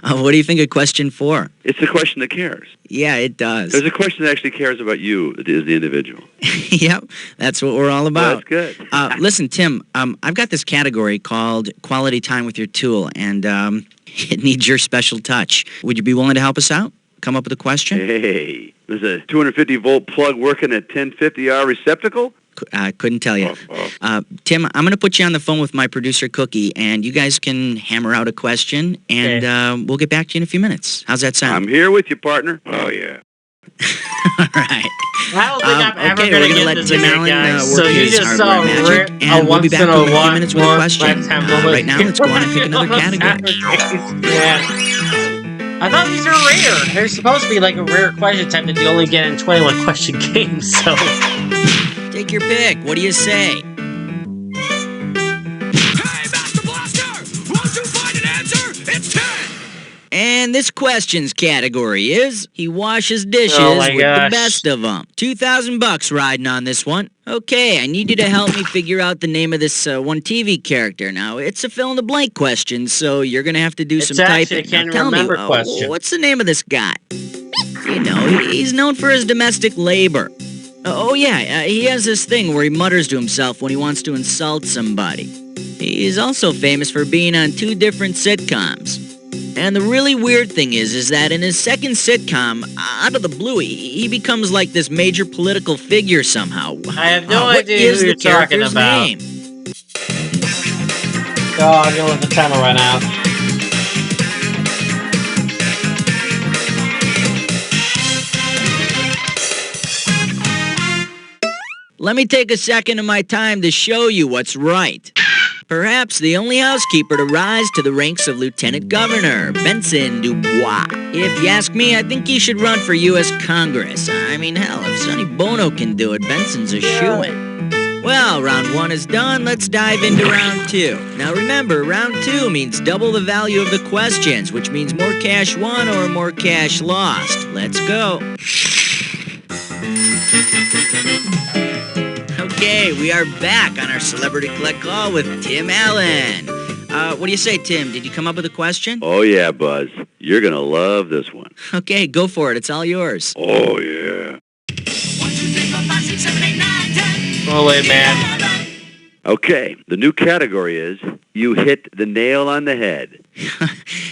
What do you think of question 4? It's a question that cares. Yeah, it does. There's a question that actually cares about you, as the individual. Yep, that's what we're all about. Well, that's good. Listen, Tim, I've got this category called Quality Time with Your Tool, and it needs your special touch. Would you be willing to help us out? Come up with a question? Hey, there's a 250-volt plug working at 1050R receptacle? Couldn't tell you. Tim, I'm going to put you on the phone with my producer, Cookie, and you guys can hammer out a question, and we'll get back to you in a few minutes. How's that sound? I'm here with you, partner. Oh, yeah. All right. I don't think I'm ever okay, going we're to gonna get let this Tim again, Allen guys. work So you his just saw hardware magic, and we'll be back in a few minutes with a question. Right now, let's go on and pick another category. I thought these were rare. They're supposed to be like a rare question type that you only get in 21 question games, so... Take your pick. What do you say? And this questions category is, he washes dishes Oh my with gosh. the best of them. $2,000 riding on this one. Okay, I need you to help me figure out the name of this one TV character. Now, it's a fill-in-the-blank question, so you're gonna have to do some actually a typing. can't Now, tell remember me, question. what's the name of this guy? You know, he's known for his domestic labor. Oh yeah, he has this thing where he mutters to himself when he wants to insult somebody. He's also famous for being on 2 different sitcoms. And the really weird thing is that in his second sitcom, out of the blue, he becomes like this major political figure somehow. I have no What idea is who you're the talking character's about. name? Oh, I'm gonna let the timer run out. Let me take a second of my time to show you what's right. Perhaps the only housekeeper to rise to the ranks of Lieutenant Governor, Benson Dubois. If you ask me, I think he should run for U.S. Congress. I mean, hell, if Sonny Bono can do it, Benson's a shoo-in. Well, round 1 is done. Let's dive into round 2. Now remember, round 2 means double the value of the questions, which means more cash won or more cash lost. Let's go. Okay, we are back on our Celebrity Collect Call with Tim Allen. What do you say, Tim? Did you come up with a question? Oh, yeah, Buzz. You're going to love this one. Okay, go for it. It's all yours. Oh, yeah. Roll it, man. Okay, the new category is You Hit the Nail on the Head.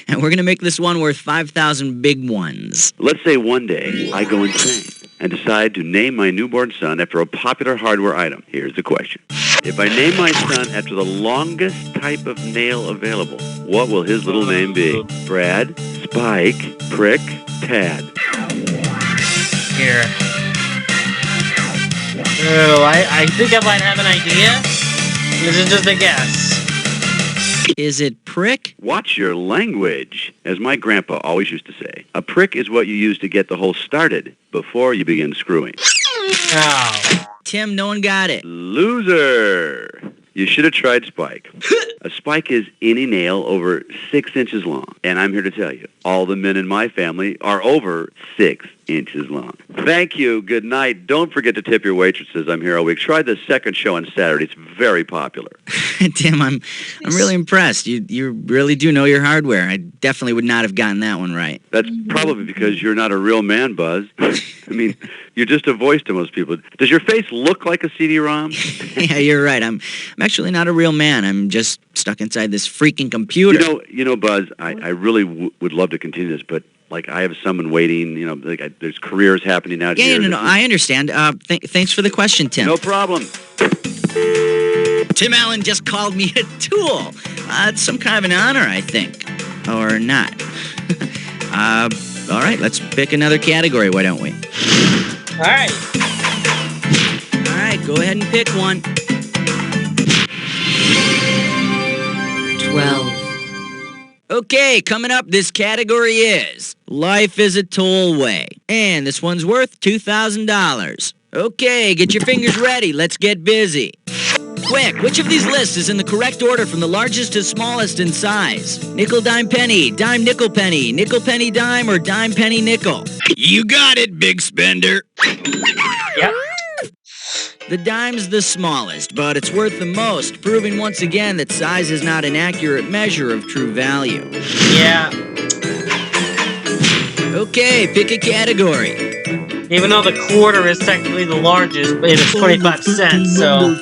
And we're going to make this one worth 5,000 big ones. Let's say one day I go insane and decide to name my newborn son after a popular hardware item. Here's the question. If I name my son after the longest type of nail available, what will his little name be? Brad, Spike, Prick, Tad. Here. Oh, I think I might have an idea. This is just a guess. Is it prick? Watch your language. As my grandpa always used to say, a prick is what you use to get the hole started before you begin screwing. Oh. Tim, no one got it. Loser. You should have tried Spike. A spike is any nail over 6 inches long. And I'm here to tell you, all the men in my family are over 6 inches long. Thank you. Good night. Don't forget to tip your waitresses. I'm here all week. Try the second show on Saturday. It's very popular. Tim, I'm really impressed. You really do know your hardware. I definitely would not have gotten that one right. That's probably because you're not a real man, Buzz. I mean, you're just a voice to most people. Does your face look like a CD-ROM? Yeah, you're right. I'm actually not a real man. I'm just stuck inside this freaking computer. You know, Buzz, I really would love to continue this, but like I have someone waiting, you know, like there's careers happening out here. Yeah, no, I understand. Thanks for the question, Tim. No problem. Tim Allen just called me a tool. It's some kind of an honor, I think. Or not. All right, let's pick another category, why don't we? All right. All right, go ahead and pick one. 12. Okay, coming up, this category is Life is a Tollway. And this one's worth $2,000. Okay, get your fingers ready. Let's get busy. Quick, which of these lists is in the correct order from the largest to smallest in size? Nickel, dime, penny, nickel, penny, dime, or dime, penny, nickel? You got it, big spender. Yep. The dime's the smallest, but it's worth the most, proving once again that size is not an accurate measure of true value. Yeah. Okay, pick a category. Even though the quarter is technically the largest, it is 25 cents, so...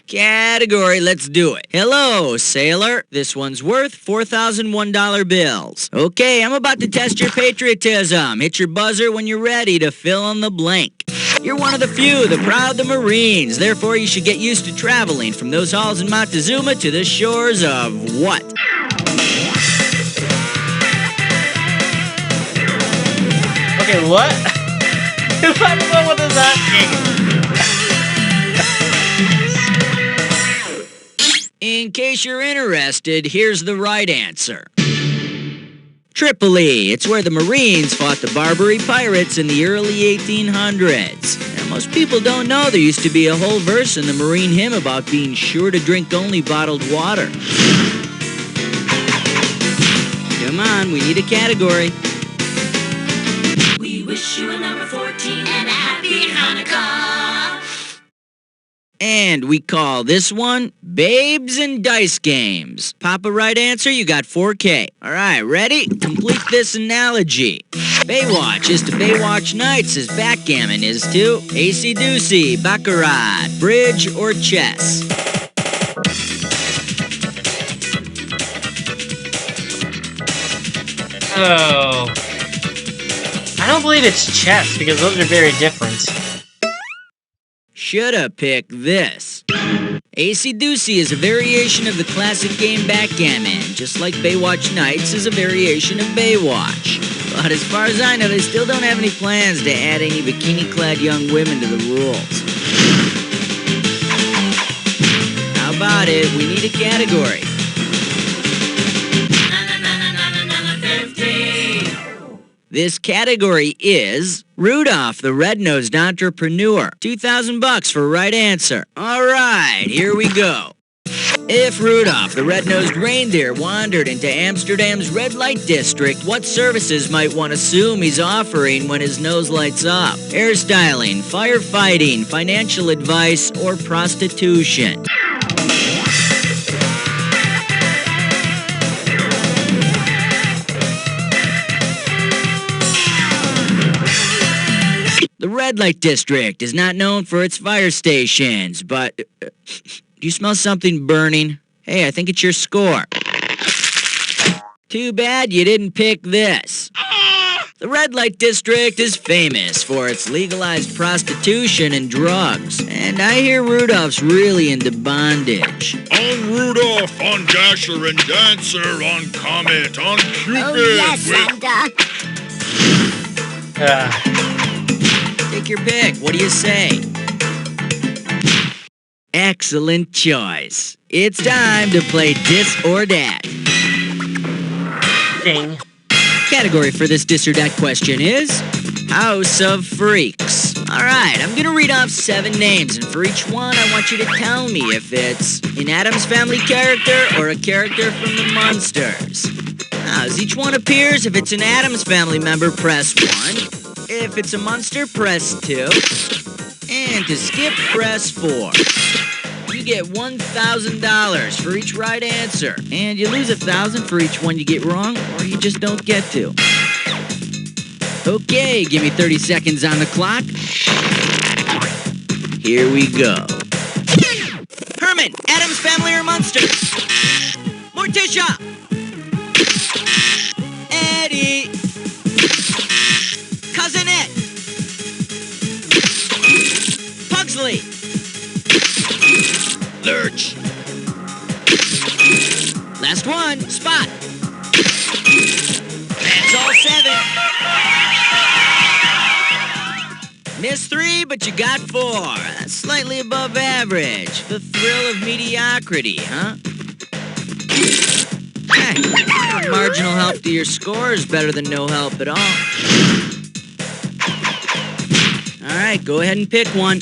Category, let's do it. Hello, sailor. This one's worth $4,001 bills. Okay, I'm about to test your patriotism. Hit your buzzer when you're ready to fill in the blank. You're one of the few, the proud, the Marines. Therefore, you should get used to traveling from those halls in Montezuma to the shores of what? Okay, what? What is asking? In case you're interested, here's the right answer. Tripoli. It's where the Marines fought the Barbary pirates in the early 1800s. Now, most people don't know there used to be a whole verse in the Marine hymn about being sure to drink only bottled water. Come Come on, we need a category. We wish you a number 14 and a happy Hanukkah. And we call this one Babes and Dice Games. Pop a right answer, you got 4K. All right, ready? Complete this analogy. Baywatch is to Baywatch Nights as backgammon is to AC-doocy, baccarat, bridge, or chess. Oh. I don't believe it's chess because those are very different. Shoulda picked this. AC-doocy is a variation of the classic game backgammon, just like Baywatch Nights is a variation of Baywatch. But as far as I know, they still don't have any plans to add any bikini-clad young women to the rules. How about it? We need a category. This category is Rudolph the Red-Nosed Entrepreneur. $2,000 for right answer. All right, here we go. If Rudolph the Red-Nosed Reindeer wandered into Amsterdam's red light district, what services might one assume he's offering when his nose lights up? Hairstyling, firefighting, financial advice, or prostitution? The red light district is not known for its fire stations, but... do you smell something burning? Hey, I think it's your score. Too bad you didn't pick this. The red light district is famous for its legalized prostitution and drugs. And I hear Rudolph's really into bondage. On Rudolph, on Dasher and Dancer, on Comet, on Cupid. Oh, yes, with... Take your pick. What do you say? Excellent choice. It's time to play Dis or Dat. Ding. Category for this Dis or Dat question is House of Freaks. Alright, I'm gonna read off 7 names, and for each one I want you to tell me if it's an Addams Family character or a character from the Munsters. Now, as each one appears, if it's an Addams Family member, press 1. If it's a Munster, press 2. And to skip, press 4. You get $1,000 for each right answer. And you lose $1,000 for each one you get wrong, or you just don't get to. Okay, give me 30 seconds on the clock. Here we go. Herman, Addams Family or Munster? Morticia! Eddie! Cousinette! Pugsley! Lurch! Last one, Spot! That's all 7. Missed 3, but you got 4. That's slightly above average. The thrill of mediocrity, huh? Hey, marginal help to your score is better than no help at all. Alright, go ahead and pick one.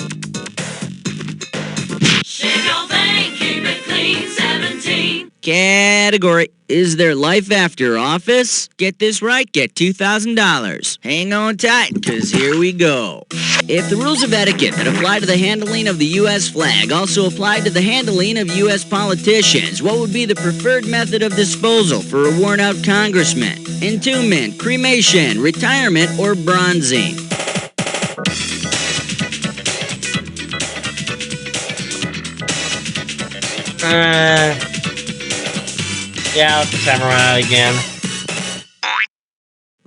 Shave your thing, keep it clean, 17. Category. Is there life after office? Get this right, get $2,000. Hang on tight, because here we go. If the rules of etiquette that apply to the handling of the U.S. flag also applied to the handling of U.S. politicians, what would be the preferred method of disposal for a worn-out congressman? Entombment, cremation, retirement, or bronzing? Yeah, let's just hammer out again.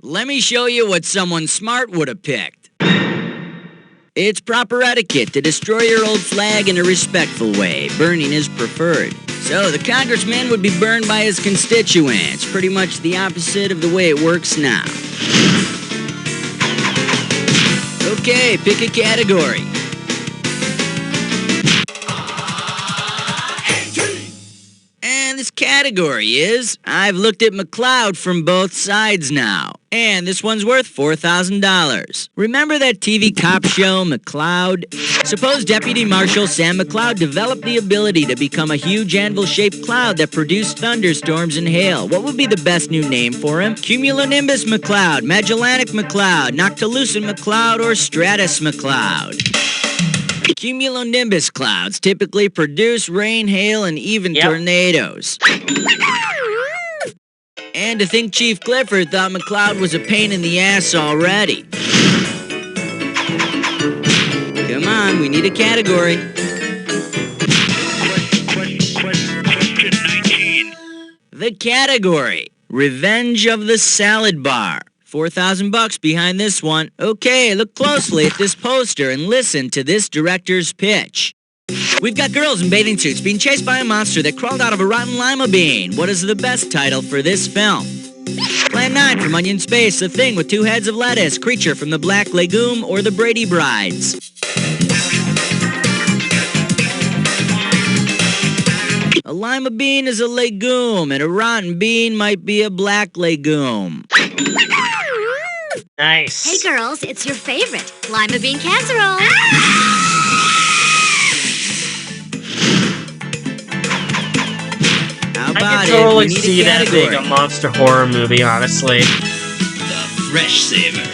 Let me show you what someone smart would have picked. It's proper etiquette to destroy your old flag in a respectful way. Burning is preferred. So the congressman would be burned by his constituents, pretty much the opposite of the way it works now. Okay, pick a category. And this category is, I've looked at McCloud from both sides now. And this one's worth $4,000. Remember that TV cop show, McCloud? Suppose Deputy Marshal Sam McCloud developed the ability to become a huge anvil-shaped cloud that produced thunderstorms and hail. What would be the best new name for him? Cumulonimbus McCloud, Magellanic McCloud, Noctilucent McCloud, or Stratus McCloud? Cumulonimbus clouds typically produce rain, hail, and even tornadoes. And to think Chief Clifford thought McCloud was a pain in the ass already. Come on, we need a category. Question 19. The category, Revenge of the Salad Bar. $4,000 behind this one. Okay, look closely at this poster and listen to this director's pitch. We've got girls in bathing suits being chased by a monster that crawled out of a rotten lima bean. What is the best title for this film? Plan 9 from Onion Space, The Thing with 2 heads of lettuce, Creature from the Black Lagoon, or The Brady Brides? A lima bean is a legume, and a rotten bean might be a black legume. Nice. Hey girls, it's your favorite, lima bean casserole. How I about can totally it? We need see a that category. being a monster horror movie, honestly. The Fresh Saver.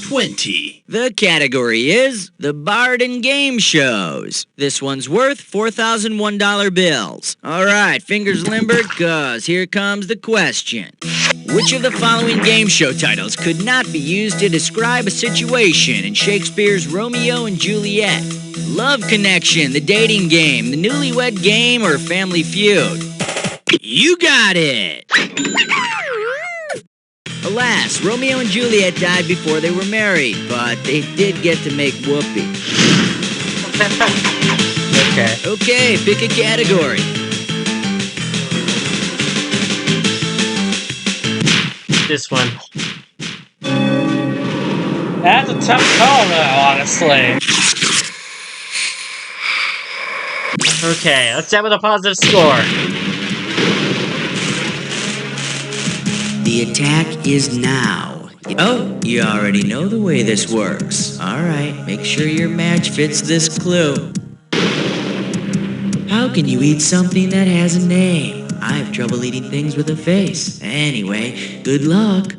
20. The category is the Bard and Game Shows. This one's worth $4,001 bills. All right, fingers limbered, cause here comes the question. Which of the following game show titles could not be used to describe a situation in Shakespeare's Romeo and Juliet? Love Connection, The Dating Game, The Newlywed Game, or Family Feud? You got it! Alas, Romeo and Juliet died before they were married, but they did get to make whoopee. Okay, pick a category. This one. That's a tough call, though, honestly. Okay, let's end with a positive score. The attack is now. Oh, you already know the way this works. All right, make sure your match fits this clue. How can you eat something that has a name? I have trouble eating things with a face. Anyway, good luck.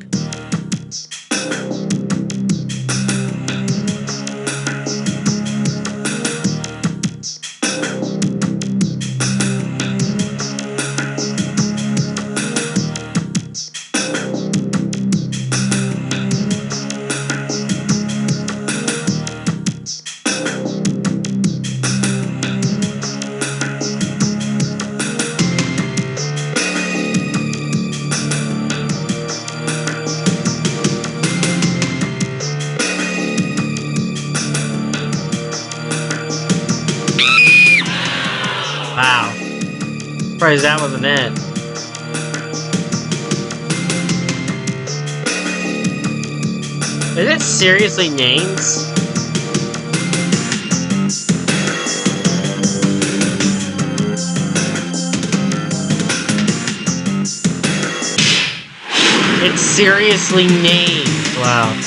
Wow. Surprised that wasn't it. Is it seriously names? It's seriously named. Wow.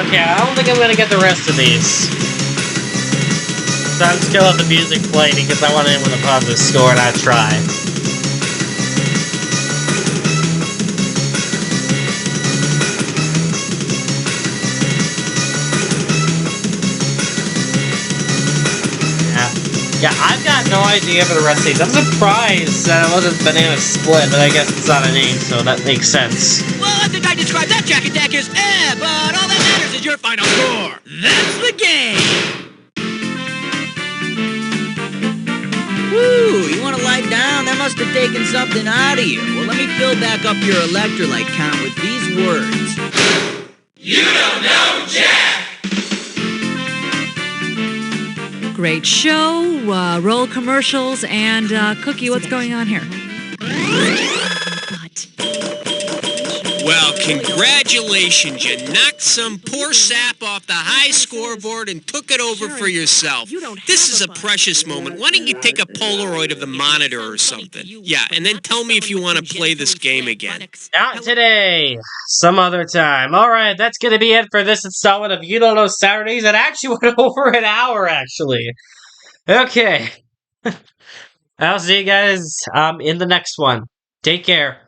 Okay, I don't think I'm gonna get the rest of these. So I'm just gonna let the music play because I want to end with a positive score and I try. Yeah, I've got had no idea for the rest of these. I'm surprised that it wasn't Banana Split, but I guess it's not a name, so that makes sense. Well, I think I described that Jack Attack as but all that matters is your final score. That's the game. Woo, you want to lie down? That must have taken something out of you. Well, let me fill back up your electrolyte count with these words. You don't know Jack! Great show. Roll commercials. And Cookie, what's going on here? Well, congratulations. You knocked some poor sap off the high scoreboard and took it over for yourself. This is a precious moment. Why don't you take a Polaroid of the monitor or something? Yeah, and then tell me if you want to play this game again. Not today. Some other time. Alright, that's gonna be it for this installment of You Don't Know Saturdays. It actually went over an hour, actually. Okay. I'll see you guys in the next one. Take care.